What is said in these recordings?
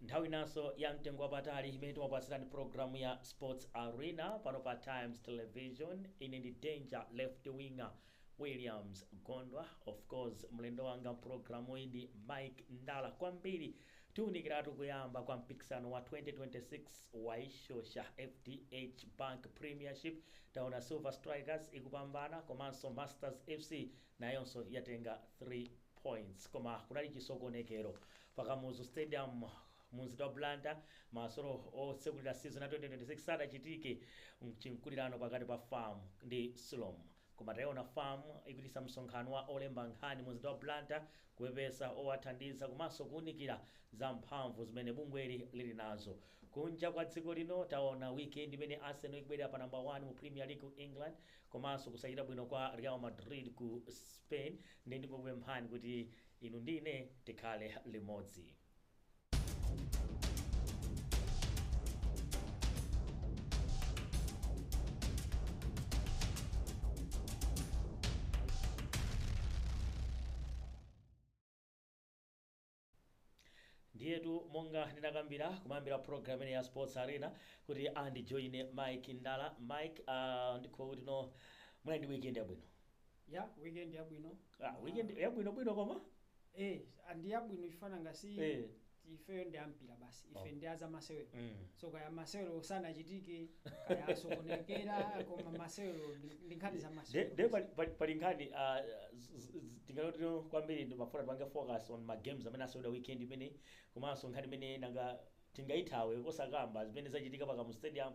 nthawi naso ya mtengo wapatali imene timapasirani programu ya Sports Arena pano pa Times Television. Ine ndi Danger Left Winger Williams Gondwa. Of course mlendo wanga programu iyi ndi Mike Ndala. Kwambiri tiunikiratu kuyamba kwa mpikisano wa 2026 wa ishosha FDH Bank Premiership. Taona Silver Strikers ikupambana komanso Masters FC nayonso yatenga 3 points. Koma kunali chisokonekero pakamuzu stadium mumzinda wa Blantyre masolo osekulira season ya 2026 sadachitike mchinkulirano pakati pa Farm ndi Slom. Koma tayiona Farm ikutisa msonkhano wa olemba nkhani mumzinda wa Blantyre kuwepesa owathandiza komanso kuunikira za mphamvu zimene bungweli lili nazo. Kunja kwa dziko lino taona weekend imene Arsenal ikubwerera pa number 1 mu Premier League ku England komanso kusayira bwino kwa Real Madrid ku Spain. Ndikupemphani kuti inu ndine tikhale limodzi. Ndiyetu monga ndinakambira kumambira program ya Sports Arena kuti andijoine Mike Ndala. Mike, ndikho kuti no mwana ndi weekend yabwino. Ya weekend yabwino. Weekend yabwino bwino koma? Andi yabwino ifana ngasi ife ndi ampira basi. Ife ndi aza masewero. So kaya masewero sana chitike kaya sokonekera koma masewero ndinkhani za masewero. De pali nkhani tingaloti kwambiri ndo mafuna twange focus on my games amene asewera weekend imene komanso nkhani imene nanga tingaithawe osakamba zimene zachitika paka mu stadium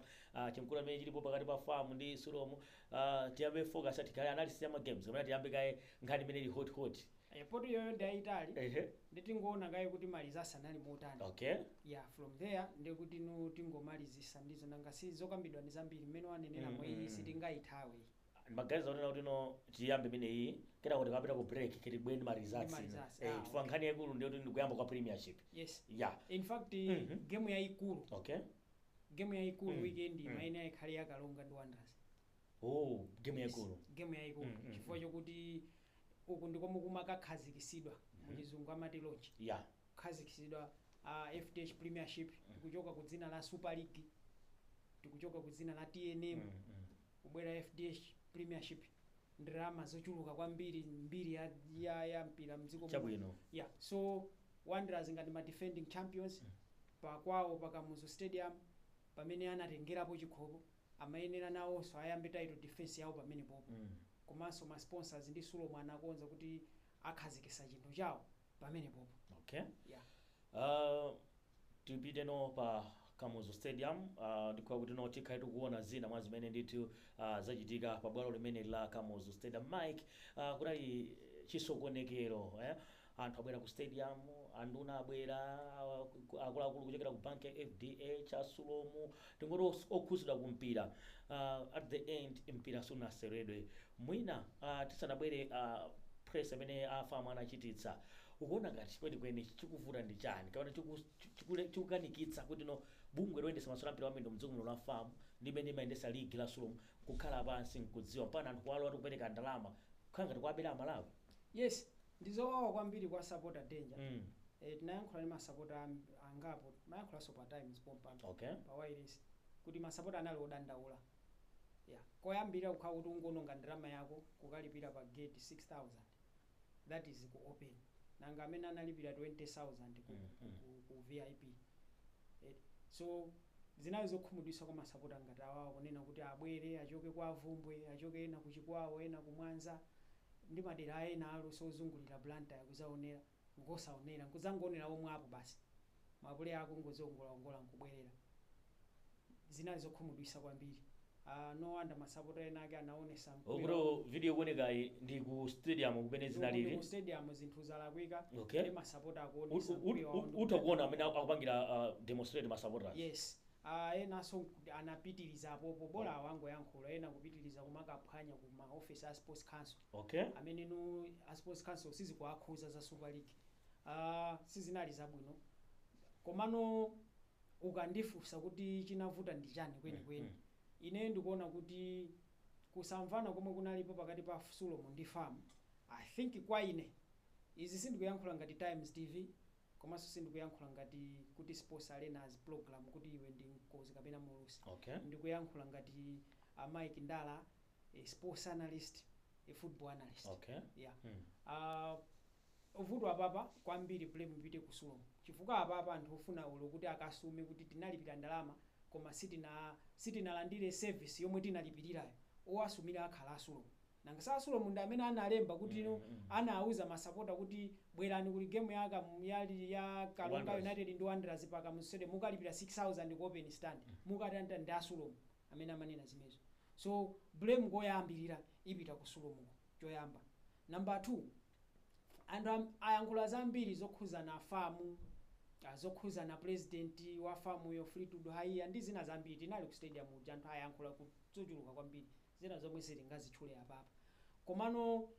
chimkula amene chilipo pakati pa Farm ndi Slom. Tiyambe focus atikale analysis ya ma games kamene tiyambe kaye nkhani imene ili hot. Poto yoyo ndi ayitali nditingoona kaye kuti malizasa nali motani. Okay. Yeah, from there ndikuti no tingomalizisa ndizo nanga sizokambidwa ndi zambiri mmene wanenera mwe sitingayithawe. Magazi aonena kuti no tiyambe imene iyi kena kuti kapita ku break kiti bweni ma results. Chifukwa nkhani yaikulu ndiyo kuti ndikuyamba kwa Premiership. Yes. Yeah. In fact game yaikulu. Okay. Game yaikulu weekend maina yakhali yakalonga ndi Wanderers. Oh, game yaikulu. Game yaikulu. Chifukwa chokuti uku ndikomo kumakakhazikisidwa muchizungu amati launch. Yeah. Khazikisidwa FDH Premiership tikuchoka ku dzina la Super League, tikuchoka ku dzina la TNM kubwera FDH Premiership. Ndrama zochuluka kwambiri mbiri ya mpira mdziko chabwino. Yeah, so Wanderers ngati ma defending champions pakwawo pakamuzu stadium pamene anatengerapo chikhopo amayenera nawo so ayambe title defense yawo pamene popo. Komanso ma sponsors ndi Slom anakonza kuti akhazikisa chinthu chawo pamene popo. Okay. Yeah. Tipite no pa Kamuzu Stadium ndikwa kuti no tikhaitu kuona zina mwa zimene ndithu zachitika pa bwalo limene la Kamuzu Stadium. Mike, kunali chisokonekero anthu abwera ku stadium, anduna abwera akuluakulu kuchokera ku bank ya FDH Slom tingoti okhuzidwa ku mpira. At the end mpira sunaseredwe mwina tisanabwere press amene Farm anachititsa. Ukuona ngati kwenikweni chikuvuta ndi chani kapena chikukanikitsa kuti no bungwe loyendesa masewera mpira wamendo mdziko muno la Farm limene mayendesa league la Slom kukhala pansi nkudziwa mpaka anthu walo kupereka ndalama kukhala ngati kuabera amalawi? Yes, ndizowawa kwambiri kwa supporter Danger. Tinayankhula ndi ma supporter angapo mayankhula so pa Times pompano. Okay. Pa wireless kuti ma supporter anali odandaula. Yeah, koyambira kukhala kuti ungononga ndalama yako kukalipira pa gate 6000. That is ku open. Nanga amene analipira 20000 ku VIP. So zinazo zokhumudwisa kwa masapota ngati awawo kunena kuti abwere achoke kwa Avumbwe, achoke ena kuchikwawo, ena kumwanza ndi madera ena alo sozungulira Blantyre kuzaonera ngosaonera nkuzangonera omwe apo basi mapule ako ngozongola nkubwerera. Zinazo zokhumudwisa kwambiri. No wonder masapota ena ake anaonesa Okuro video kuoneka ndi ku stadium kumene zinalili. Ku stadium zinthu zalakwika. Okay. Ndi masapota akuonesa utakuona amene akupangira demonstrate masapota. Yes. Ena so anapitiriza apopo bola wango yankhulo ena kupitiriza kumakaphwanya kuma office a sports council. Okay. Amene no a sports council sizi kuakhuza za Super League. Sizinali zabwino. Komano ukandifusa kuti chinavuta ndi chani kwenikweni. Ine ndikuona kuti kusamvana komwe kunalipo pakati pa Slom ndi Farm. I think kwa ine izi sindikuyankhula ngati Times TV komanso sindikuyankhula ngati kuti sports arenas program kuti iwe ndi mkozi kapena mulusi. Okay. Ndikuyankhula ngati Mike Ndala, a sports analyst, a football analyst. Okay. Yeah. Uvuto apapa kwambiri blame ipite ku Sulomu chifukwa apapa anthu ofuna ulo kuti akasume kuti tinalipira ndalama koma sitinalandire service yomwe tinalipirirayo owasumira akhala a Sulomu. Nanga sa Sulomu ndi amene analemba kuti anauza masapota kuti bwerani kuli game ya Kalonga United ndi Wanderers paka musede mukalipira 6000 ku open stand mukatanda ndi a Sulomu amene amanena zimezo. So blame koyambirira ipita ku Sulomu choyamba. Number 2, anthu ayankhula zambiri zokhuza na famu, zokhuza na president wa famu yo Fleetwood Haiya ndi zina zambiri tinali ku stadium uja anthu ayankhula kuchuluka kwambiri zina zomwe sitingazitchule apapa. Komano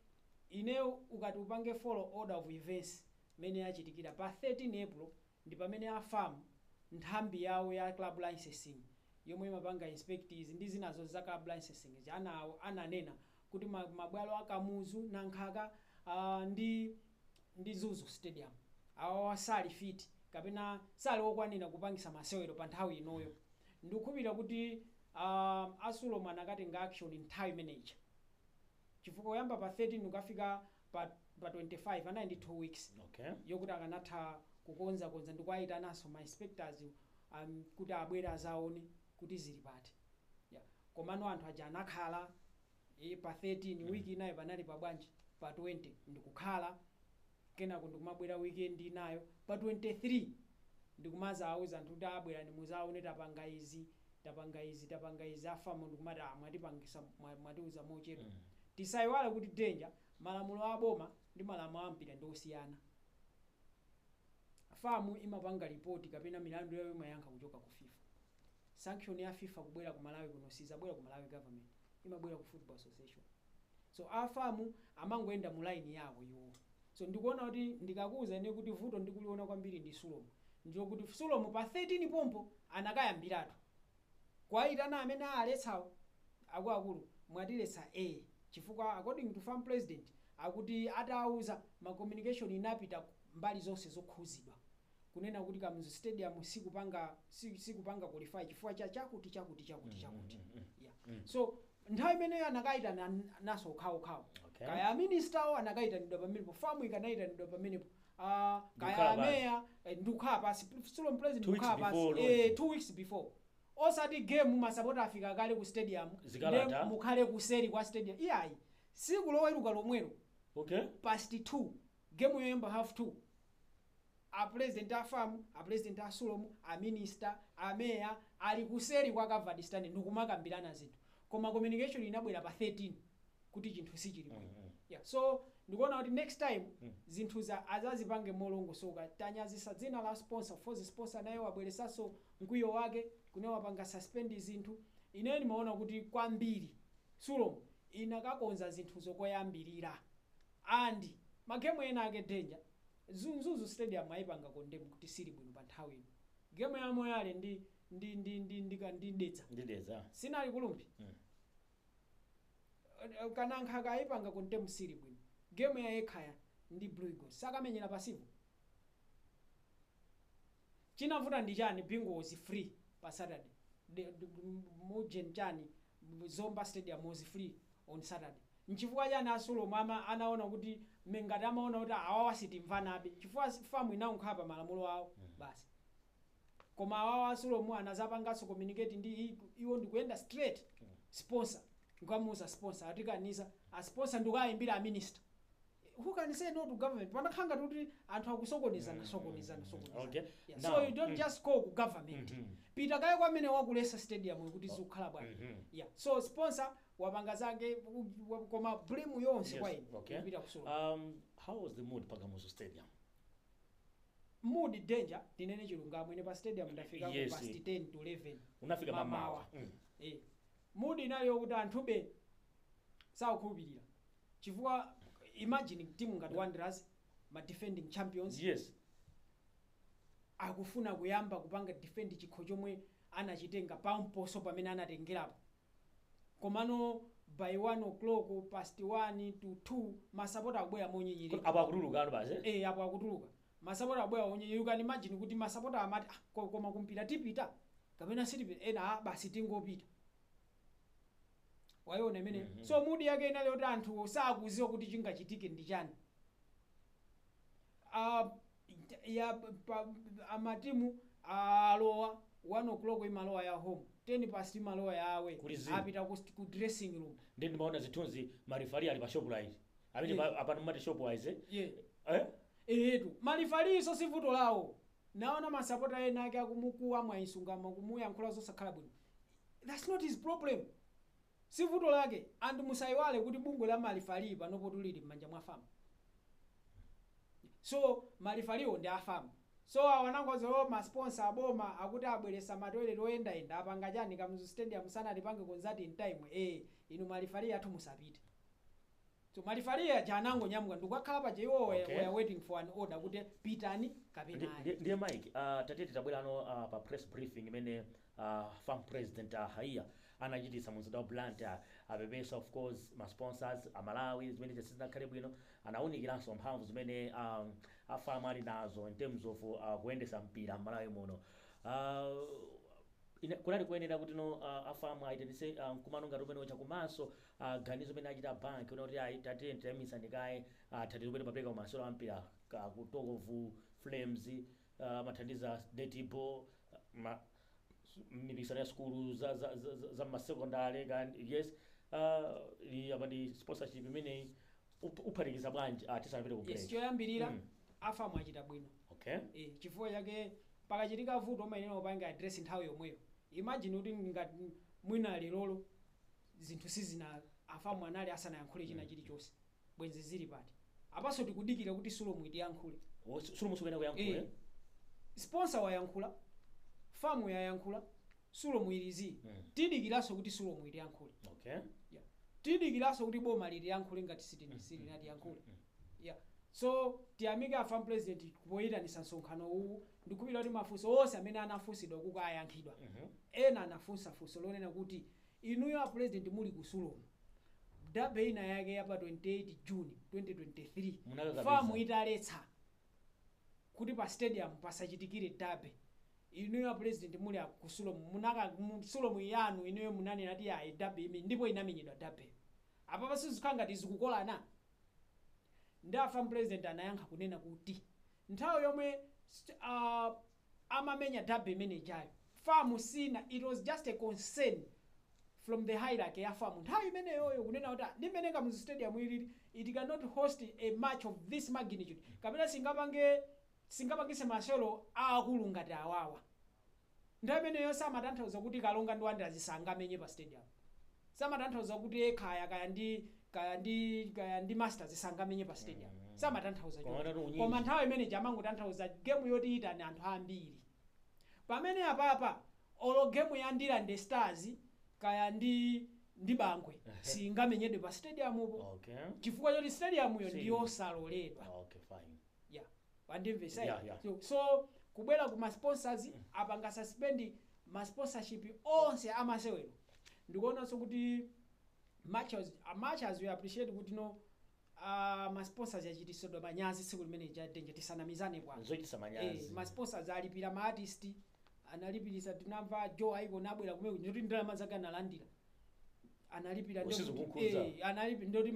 ine ukati upange follow order of events mene yachitikira pa 13 April ndi pamene a famu nthambi yawo ya club licensing yomwe imapanga inspectors ndi zinazo za club licensing ananena kuti mabwalo akamuzu na nkhaka ndi Zuzu stadium awa sali fit kapena sali okwanira kupangisa masewero pa nthawi inoyo. Ndikukhulupirira kuti a Sulomu anakatenga action nthawi manager chifukwa kuyamba pa 13 ukafika pa 25 anali ndi 2 weeks. Okay. Yokuti akanatha kukonza ndikuayitanaso ma inspectors kuti abwere azaone kuti zili pati. Yeah. Komano anthu aja anakhala pa 13 wiki inayo panali pa bwanji pa 20 ndikukhala kenako ndikumabwera weekend inayo pa 23 ndikumaza auza anthu kuti abwera muzaone tapanga izi afamu ndikumati mwatipangisa mwatiuza mochedwa. Tisayiwale kuti danger malamulo aboma ndi malamulo ampira ndi osiyana. Famu imapanga report kapena milandu yayo imayankha kuchoka ku FIFA. Sanction ya FIFA kubwera ku Malawi kuno sizabwera ku Malawi government, imabwera ku Football Association. So afamu amangoenda mu line yawo iwo. So ndikuona kuti ndikakuza ine kuti vuto ndikuliona kwambiri ndi Sulomu. Ndiyo kuti Sulomu pa 13 pompo anakayambiratu. Kwaitana amene aletsawo akuluakulu mwatiletsa chifukwa according to farm president akuti atauza ma communication inapita mbali zonse zokhuzidwa kunena kuti Kamuzu stadium sikupanga qualify chifukwa chakuti. Yeah. So nthawi imeneyo anakaita naso okhawo. Okay. Kaya minister anakaitanidwa pamenepo, famu ikanayitanidwa pamenepo. Kaya meya ndukhala pasi Sulomu president ndukhala pasi 2 weeks before. Osati game masapota afika kale ku stadium mukhale kuseri kwa stadium. Iyayi siku loweruka lomwelo. Okay. Past 2 game yoyamba half 2 a president a famu, a president a Sulomu, a minister, a mayor ali kuseri kwa covered stand ndikumakambirana zinthu. Koma communication inabwera pa 13 kuti chinthu sichili bwino. Yeah. So ndikuona kuti next time zinthu azazipange molongosoka tanyazisa dzina la sponsor for the sponsor nayo wabweresaso mkwiyo wake kunewa panga suspend zinthu. Ine nimaona kuti kwambiri Sulomu inakakonza zinthu zokoyambirira andi magemu ena ake danger Zuzu stadium ayipanga condemn kuti sili bwino pa nthawi ino. Game ya Moyale ndidetsa sinali kulumbi. Kanankhaka akayipanga condemn sili bwino. Game ya Ekhaya ndi Blue Eagles sakamenyera pasipo. Chinavuta ndi chani bingo was free pa Saturday. Mujen chani Zomba stadium was free on Saturday. Nchifukwa chani a Sulomu anaona kuti mengati amaona kuti awawa sitimvanabe chifukwa famu inaunkhapa malamulo awo basi. Koma awawa a Sulomu anazapangaso communicate ndi iwo ndikuyenda straight sponsor ngamuza sponsor atikaniza a sponsor ndikuyimbira a minister. Who can say no to government? Panakhanga kuti anthu akusokonezana. Okay. Yeah. So you don't just call to government. Pita kaya kwamene wakulesa stadium kuti zikukhala bwana. Yeah. So sponsor wapanga zake koma blame yonse kwa ine. Okay. How was the mood pa Kamuzu stadium? Mood danger tinene chilungamo ine pa stadium ndafika ku past 10 to 11. Unafika mamawa. Mood inaliyo kuti anthube sakukhulupirira. Chifukwa imagine team ngati Wanderers ma defending champions. Yes. Akufuna kuyamba kupanga defend chikho chomwe anachitenga pamposo pamene anatengerapo. Komano by 1 o'clock past 1 to 2 masapota akubwera monyenyereka. Apo akutuluka basi. Apo akutuluka. masapota abwera onye you can imagine kuti masapota amati koma kumpita tipita kapena sitipita ena basi tingopita wayona imene so mudi yake inali kuti anthu sakuziwa kuti chingachitike ndi chani amatimu alowa 1 o'clock imalowa ya home 10 past imalowa yawe apita ku dressing room ndi ndimaona zithunzi marifari ali pa shop right amene apano mati shop wise etu marifari iso sivuto lawo naona masapota ena ake akumukuwa mwaisungama kumuyankhula zosakhala bwino that's not his problem sivuto lake and musaiwale kuti bungwe la marifari panopo tulili m'manja mwa fama so marifariwo ndi afama so awanangozo masponsor aboma akuti abweresa matoilet oyendayenda apanga chani kamuzu stadium sanati pange konzati in time inu marifari athu musapite so marifari aja anangonyamuka ndikukhala paja iwo we are waiting for an order kuti pitani kapenani ndiye Mike tatete tabwera ano pa press briefing imene farm president haiya anachitisa muzida wa Blantyre apepesa of course ma sponsors amalawi zimene zisinakhale bwino anawunikiranso mphamvu zimene afama ali nazo in terms of kuyendesa mpira m'Malawi muno kunali kuyenera kuti no afama aitendese kumano ngati umene ucha kumaso ganizo imene achita bank kuti tatete tayimisa ndikaye tatete umene papeka kumasolo ampira kutokovu flames mathandiza dirty ball mipikisano ya skulu za masekondari yes apa ndi sponsorship imene uphatikiza bwanji tisanapite ku break yes choyambirira afama achita bwino chifukwa chake pakachitika vuto umayenera upanga address nthawi yomweyo imagine kuti ngati mwina lero zinthu sizina afamu anali asanayankhule china chilichonse bwenzi zili pati apaso tikudikira kuti sulo mwiti yankhule sulo musukena kuyankhule sponsor wayankhula famu yayankhula sulo mwirizi tidikiranso kuti sulo mwiti yankhule tidikiranso kuti boma lili yankhule ngati sili nati yankhule so tiyamike farm president kupoyitanisa nsonkhano uwu ndikupita kuti mafunso onse amene anafunsidwa kuko ayankhidwa ena anafunsa funso lonena kuti inuyo a president muli ku Sulomu dabe ina yake yapa 28 June 2023 famu italetsa kuti pa stadium pasachitikire dabe inuyo a president muli ku Sulomu munaka Sulomu yanu inuyo munane nati ya dabe imi ndipo inamenyedwa dabe apa pasizikhala ngati zikukolana nda farm president anayankha kunena kuti nthawi yomwe amamenya dabe manager farm sina it was just a concern from the hierarchy ya farm nthawi imeneyoyo kunena kuti ndimeneka mu stadium ilili it cannot host a match of this magnitude kapena singapangise masolo akulu ngati awawa nthawi imeneyo samatanthauza kuti kalonga ndi wandira zisangamenye pa stadium samatanthauza kuti ekhaya kaya ndi masters zisangamenye pa stadium samatanthauza koma nthawi imene jamangotanthauza game yoti ita ni anthu ambiri pamene apapa olo game yandira ndi stars kaya ndi Bangwe singamenyedwe pa stadium upo chifukwa choti stadium yo ndiyo saloledwa pandimvesa so kubwera ku ma sponsors apanga suspend ma sponsorship onse amasewero ndikuonanso kuti matches we appreciate kuti no ma sponsors yachitisidwa manyazi siku limene jadenje tisanamizane bwanzo ma sponsors alipira ma artist analipirisa tinamva Joe Aiko nabwera kumwe kuti ndalama zake analandira analipira analipira ndoti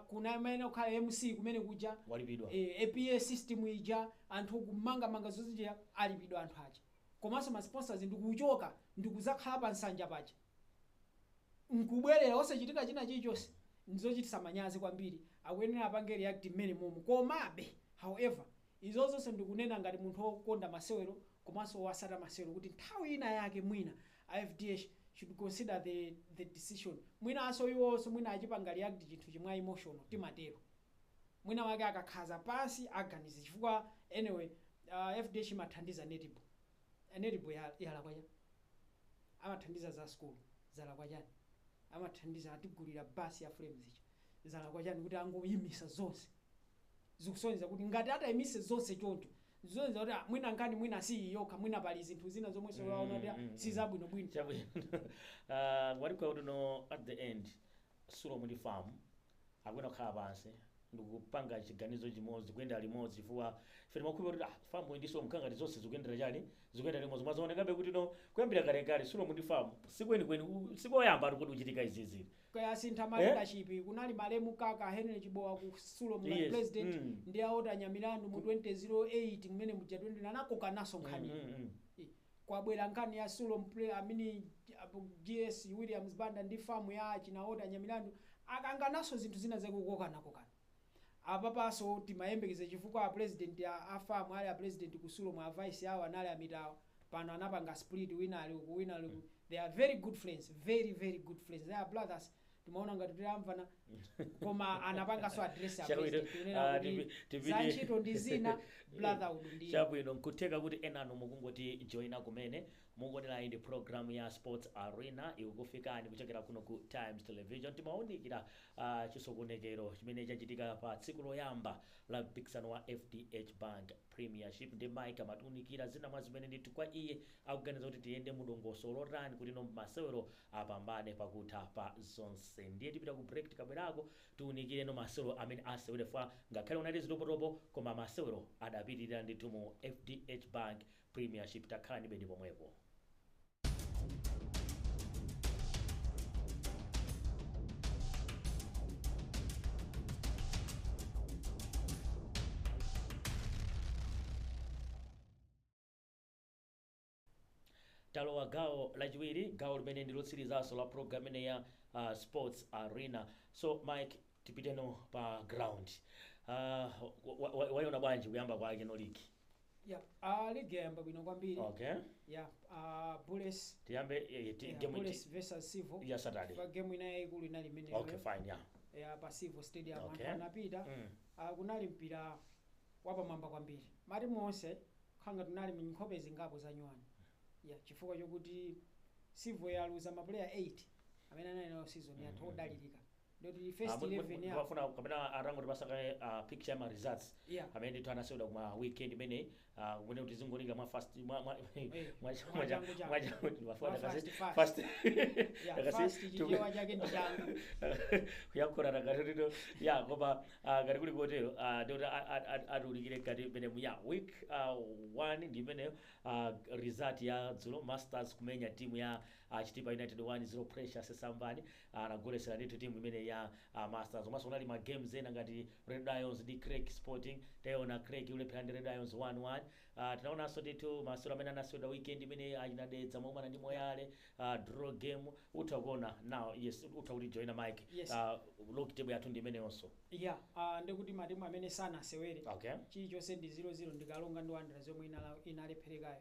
kuna imene okhala MC kumene kuja walipidwa APA system ija anthu kumanga zozija alipidwa anthu aja komanso ma sponsors ndikuchoka ndikuzakhala pa nsanja paja nkubwerera osachitika china chilichonse ndizochitisa manyazi kwambiri akuyenera apange react mmene momwe komabe however izo zonse ndikunena ngati munthu okonda masewero komanso wasata masewero kuti nthawi ina yake mwina IFDH should consider the decision mwina aso iwonso mwina achipanga react chinthu chimwa emotional timatero mwina wake akakhaza pansi aganize chifukwa anyway FDH imathandiza netball yalakwaya amathandiza za school zalakwachani amathandiza atigulira basi ya frames ichi zalakwachani kuti angoyimisa zonse zikusonyeza kuti ngati atayimise zonse choncho zonse kuti mwina ngani mwina si yokha mwina pali zinthu zina zomwe solaona kuti sizabwino bwino walikuwa kuti no at the end Sulomu ndi farm akuyenda kukhala pansi ndikupanga chiganizo chimodzi kuyenda limodzi chifukwa ife timakhulupirira kuti famu ndiso mkanga zonse zikuyendera chani zikuyenda limodzi mwazaonekabe kuti no kuyambira kalekale sulo mundi famu sikwenikweni sikoyamba kuti kuchitika izizi kaya sintha leadership kunali malemu kaka Henry Chibowa ku sulo mu president ndi aota nyamilandu mu 2008 mmene muja 20 anakoka naso nkhani kwabwera nkhani ya sulo amini GS Williams Banda ndi famu ya chinaota nyamilandu akanga naso zinthu zina zakukokana apa paso timayembekeze chifukwa a president afamu ali a president kusulo mwa vice awo anali amitawo pano anapanga split winali they are very good friends, very good friends, they are brothers. Timaona ngati tilamvana koma anapanga so address ya president za ntchito ndi zina brotherhood ndi chabwino nkuteka kuti enano mukungoti joina kumene mukuonera indi program ya Sports Arena ikukufikani kuchokera kuno ku Times Television. Timawunikira chisokonekero chimene chachitika pa tsiku loyamba la mpikisano wa FDH Bank Premiership ndi Mike amatunikira zina mwa zimene ndithu kwa iye akuganiza kuti tiyende mudongosolo lotani kuti no masewero apambane pakutha pa zonse. Ndiye tipita ku break tikabwerako tiunikire no masewero amene asewere fa ngakhale unali zitopotopo koma masewero adapitirira ndithu mu FDH Bank Premiership. Takhalani bedi pomwepo. Talowa gawo lachiwiri, gawo limene ndilotsirizanso la program ine ya Sports Arena. So Mike, tipite no pa ground. Waiona bwanji kuyamba kwake no league? Yeah, league yamba bwino kwambiri. Okay. Yeah, Bulls. Tiyambe game Bulls versus Sivo. Ya Saturday. Kwa game inaye ikulu inali imene. Okay, fine, yeah. Yeah, pa Sivo Stadium. Okay. Anapita. Kunali mpira wapamwamba kwambiri. Mati monse khanga tunali m'nkhope zingapo za nyuwani. Yeah, chifukwa chokuti Sivo yaluza ma player 8 amene anali nayo season ya todalirika. Ndoti first 11 ya wafuna kapena arango tipasaka picture ma results amene ndithu anasewera kuma weekend imene kumene kuti zingolinga mwa first mwa first chichewa chake ndi changu kuyakora rakatito ya koma ngati kuli kotero ndoti atulikire kati imene ya week 1 ndi imene result ya dzulo Masters kumenya timu ya Chitipa United 1-0 Precious Sambani anagolesera ndithu timu imene ya Masters. Omaso unali ma games ena ngati Red Lions ndi Craig Sporting tayona Craig ule pande Red Lions 1-1. Tinaonanso ndithu masewero amene anasewera weekend imene ayinadedza momwe ndi Moyale draw game. Utakuona now yes utakuti join Mike log table yathu ndi imene yonso yeah ndikuti matimu amene sana sewere okay chilichonse ndi 0-0 ndikalonga ndi wandira zomwe inalepherekayo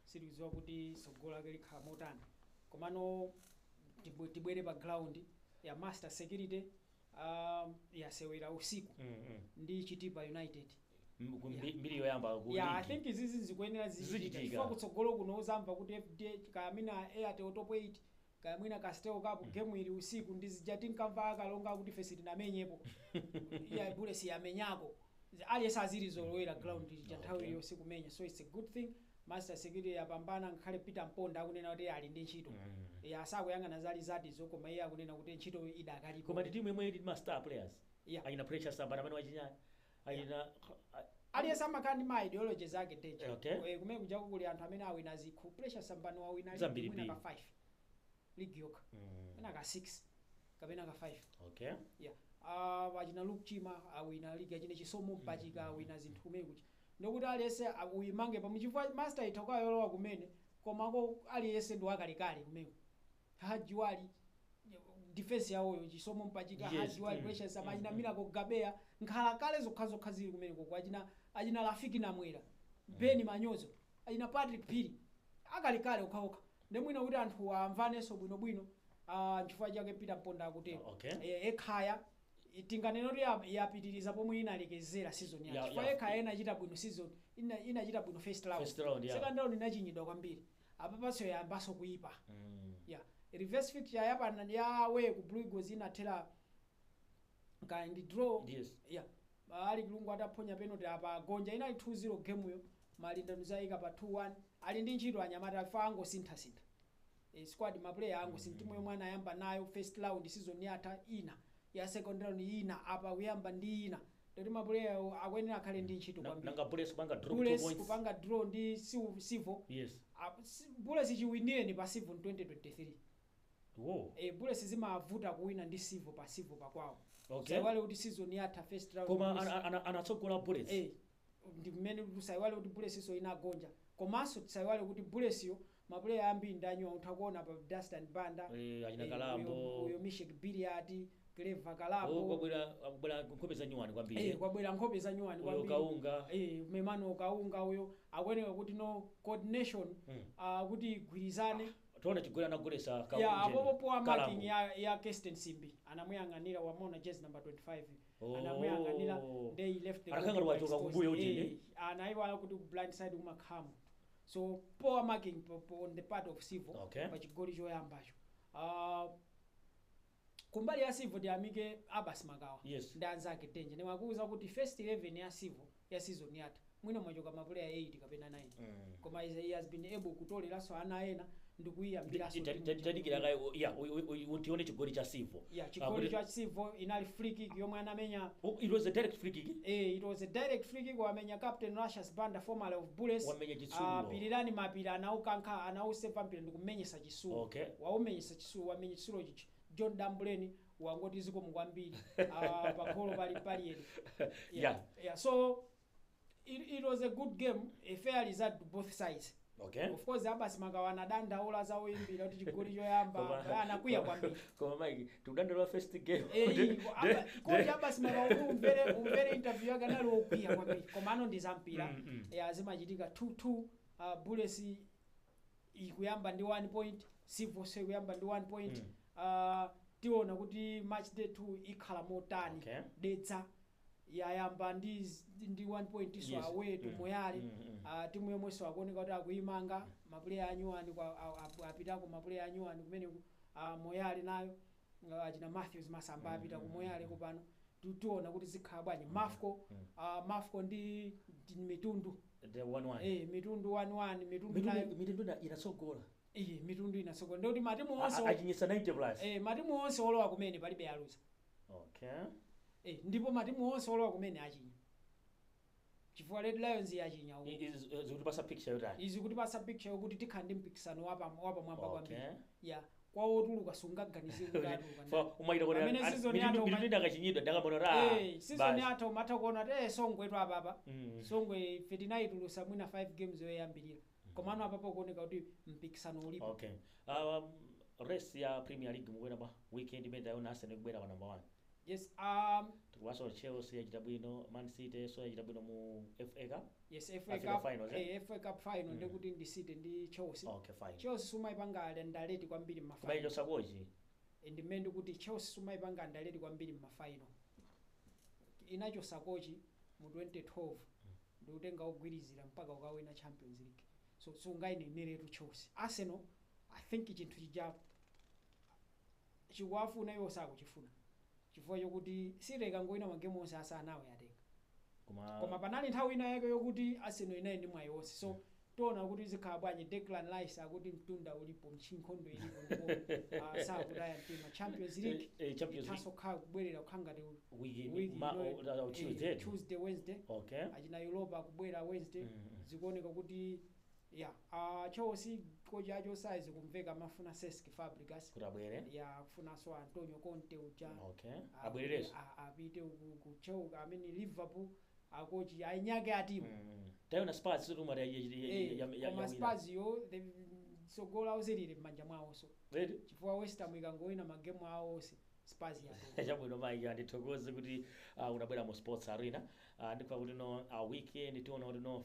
sikudziwa kuti sogolo lake likhala motani komano tibwere pa ground ya Master Security yasewera usiku ndi Chitipa United mbiri yoyamba ku yeah I think izizi zikuyenera zichitika chifukwa kutsogolo kuno uzamva kuti FD kamina Airtel top 8 kamwina Castel Cup game ili usiku ndizijati nkamva akalonga kuti fesi tinamenyepo yeah bule si yamenyako ali esazilizolowera ground nthawi iyo usiku menya so it's a good thing. Master Security yapambana nkhale Peter Mponda akunena kuti ali ndi ntchito asakuyang'ana zali zati zokoma iye akunena kuti ntchito idakalipo koma timu imwe ili master players ayina Precious Sambani amene wachinyanya ayina aliyesa makani ma ideology zake teche okay kumene kujaku kuli anthu amene awina zikhu Precious Sambani wawina mwina ka 5 league yoka ena ka 6 kapena ka 5 okay yeah wachina Luke Chima awina league yachine chisomo mpachika awina zinthu kumene kuchi nokuti aliyese uyimange pamuchifukwa Master itoka yolowa kumene komako aliyese ndo akalikali kumene hajiwali defense yawoyo chisomo mpachika hajiwali Precious Sambani Miracle Gabeya nkhala kale zokha zili kumene koko achina Rafiki Namwera Beni Manyozo achina Patrick Phiri akalikale okhaokha ndemwina kuti anthu amvaneso bwinobwino chifukwa chake Peter Mponda akutero ekhaya tinganeno kuti yapitiriza pomwe inalekezera season yake chifukwa ekhaya inachita bwino season inachita bwino first round second round inachinyidwa kwambiri apa paso yayambaso kuipa yeah reverse fixture yapana ya away ku Blue Eagles inathera kandi draw yeah ali kulungu ataphonya penalty apa gonja inali 2-0 game yo Malinda Nuzayika pa 2-1 ali ndi ntchito anyamata fango sintha squad ma player ango sintimu yomwe anayamba nayo first round season yatha ina ya second round ina apa kuyamba ndi ina toti mapuleya akwenera akhale ndi ntchito kwambiri. Nanga Bullets kupanga drop 2 Bullets points. kupanga draw ndi Silvo. Yes. Bullets chiwinire pa Silvo 2023. Wo. Bullets zimavuta kuwina ndi Silvo pa kwawo. Okay. Saiwale kuti season yatha first round. Koma anatsogola Bullets. Ndi mmene tusaiwale kuti Bullets so inagonja. Komanso tisaiwale kuti Bullets yo mapuleya ambiri ndanyo utakuona pa Dustin Banda. Achina Kalambo. Uyo Mishek Biliard. Clever Kalambo. Kwabwera nkhope za nyuwani kwambiri. Kwabwera nkhope za nyuwani kwambiri. Kaunga. Memano Kaunga uyo akweneka kuti no coordination kuti igwirizane. Tuona chigwera na Golesa Kaunga. Apopo poa marking ya Kirsten Simbi anamuyang'anira wamona jersey number 25. Anamuyang'anira they left the akanga wachoka kumbuyo utini. Anaiwala kuti blind side umakhamu. So poor marking on the part of Silvo. Okay. Pa chigoli choyambacho. Kumbali ya Silvo ndiamike Abbas Magawa. Yes. Ndanzake tenje niwakuuza kuti first 11 ya Silvo ya season yatha mwina mwachoka mapuleya 8 kapena 9. Koma he has been able kutoleraso ana ena ndikuyambira tadikira kai utione chigoli cha Silvo. Chigoli cha Silvo inali free kick yomwe anamenya. It was a direct free kick. It was a direct free kick wamenya Captain Russia's Banda formerly of Bullets. Wamenya Chisulo. Pilirani mapira anaukanka anausepa mpira ndikumenyesa Chisulo. Okay. Waumenyesa Chisulo wamenya Chisulo chichi. John Dambuleni wangoti ziko mukwambiri pakolo pali yedi. Yeah. So it was a good game, a fair result to both sides. Okay. Of course Abbas Magawa nadandaula za oyimbira kuti chigoli choyamba anakwiya kwambiri. Koma Mike tudandaula first game. Coach Abbas Magawa umvere interview yake nali okwiya kwambiri. Koma ano ndizampira. Zimachitika 2-2 Bullets ikuyamba ndi 1 point, Silvo ikuyamba ndi 1 point. Tiona kuti match day 2 ikhala motani. Detsa yayamba ndi 1 point so away to Moyale. Timu yomwe so akuoneka kuti akuyimanga mapuleya anyuwani apitako mapuleya anyuwani kumene Moyale nayo achina Matthews Masamba apita ku Moyale kopano. Tiona kuti zikhala bwanji. Mafco ndi Mitundu. The 1-1. Mitundu 1-1 Mitundu nayo inasogola. Mitundu inasogola ndoti matimu onse achinyisa 90 plus. Matimu onse olowa kumene palibe yaluza. Okay. Ndipo matimu onse olowa kumene achinya. Chifukwa Red Lions yachinya uko. Izikutipasa picture yotani. Izikutipasa picture yokuti tikhandi mpikisano wapa mwamba kwambiri. Kwa otuluka sungaganizira ngaluka. Umaita kuti Mitundu akachinyidwa ndakabona season yatha umatha kuona Songwe tu apapa. Songwe 59 tulusa mwina 5 games yoyambirira. Komano apapo kuoneka kuti mpikisano ulipo. Okay. Race ya Premier League mwena ba weekend imene taona Arsenal kubwera pa number 1. Yes. Tuwaso Chelsea yachita bwino, Man City so yachita bwino mu FA Cup. Yes, FA Cup final. FA Cup final ndikuti ndi City ndi Chelsea. Okay, fine. Chelsea sumaipanga ndaleti kwambiri mu final. Kubayo sakoji. Ndimene kuti Chelsea sumaipanga ndaleti kwambiri mu final. Inacho sakoji mu 2012 ndikutenga ogwirizira mpaka ukawina Champions League. So sungayineneretu Chelsea. Arsenal I think chinthu chija chiwafuna iwo sakuchifuna. Chifukwa chokuti sireka ngoina magemu onse asanawo yatenga. Koma panali nthawi ina yake yokuti Arsenal inayi ndi mwayi wonse. So tiona kuti zikhala bwanji Declan Rice akuti mtunda ulipo mchinkhondo ilipo ndipo sakutaya mtima. Champions League tasokhala kubwerera kukhangati Tuesday Wednesday. Okay. Achina Europa kubwera Wednesday. Zikuoneka kuti Chelsea koja acho size kumveka mafuna Cesc Fabregas kurabwere kufuna so Antonio Conte uja. Okay. Abwerereso apite ku Chelsea amene Liverpool akochi ainyake atimu. Tayona Spurs rumor ya Spurs yo sogola uzilire mmanja mwawo so. Chifukwa West Ham ikangoina magemu awo onse Spurs ya. Chabwino Mike andithokoze kuti unabwera mu Sports Arena. Ndikwa kuti no weekend tiona kuti no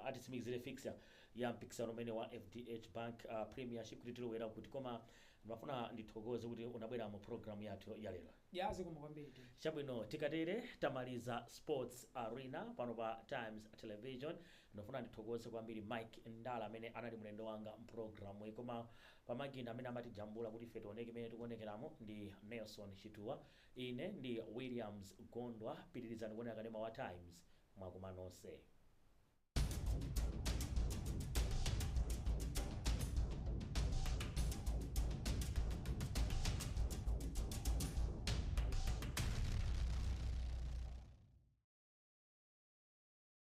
atisimikizire fixture ya mpikisano umene wa FDH Bank Premiership kuti tilowera kuti koma ndimafuna ndithokoze kuti unabwera mu program yathu ya lero. Yazi kumukwambiri. Chabwino tikatere tamaliza Sports Arena pano pa Times Television. Ndofuna ndithokoze kwambiri Mike Ndala amene anali mlendo wanga mu program koma pamagina amene amatijambula kuti ife tioneke imene tikuonekeramo ndi Nelson Chituwa. Ine ndi Williams Gondwa. Pitirizani kuonera kanema wa Times mwakumanonse.